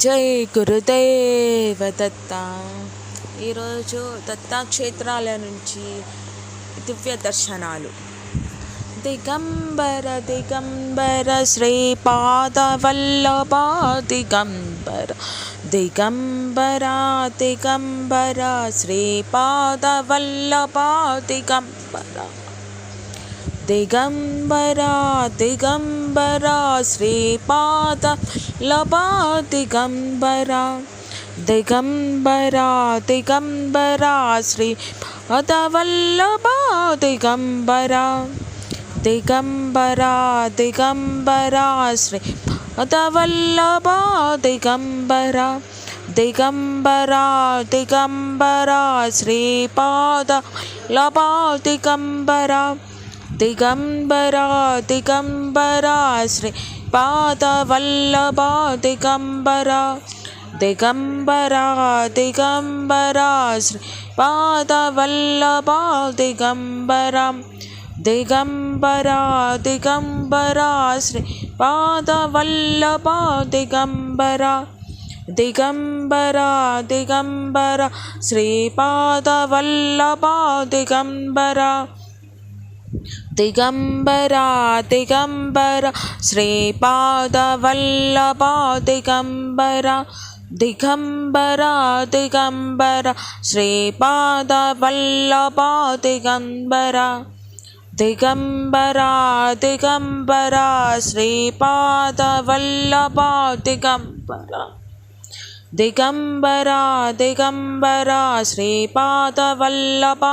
జై గురుదేవ దత్త. ఈరోజు దత్తాక్షేత్రాల నుంచి దివ్య దర్శనాలు. దిగంబర దిగంబర శ్రీపాద వల్లభ దిగంబర దిగంబర దిగంబర శ్రీపాద వల్లభ దిగంబర దిగంబర దిగంబర శ్రీపాద వల్లభ దిగంబర దిగంబర దిగంబర శ్రీపాద వల్లభ దిగంబర దిగంబర దిగంబర శ్రీపాద వల్లభ దిగంబర దిగంబర దిగంబర శ్రీపాద వల్లభ దిగంబర దిగంబర దిగంబర శ్రీపాద వల్లభ దిగంబర దిగంబర దిగంబర శ్రీపాద వల్లభ దిగంబర దిగంబర దిగంబర శ్రీపాద వల్లభ దిగంబర దిగంబర దిగంబర శ్రీపాద వల్లభ దిగంబర దిగంబర దిగంబర శ్రీపాద వల్లభ దిగంబర దిగంబర దిగంబర శ్రీపాద వల్లభ దిగంబర దిగంబర దిగంబర శ్రీపాద వల్లభ దిగంబర దిగంబర దిగంబర శ్రీపాద వల్లభ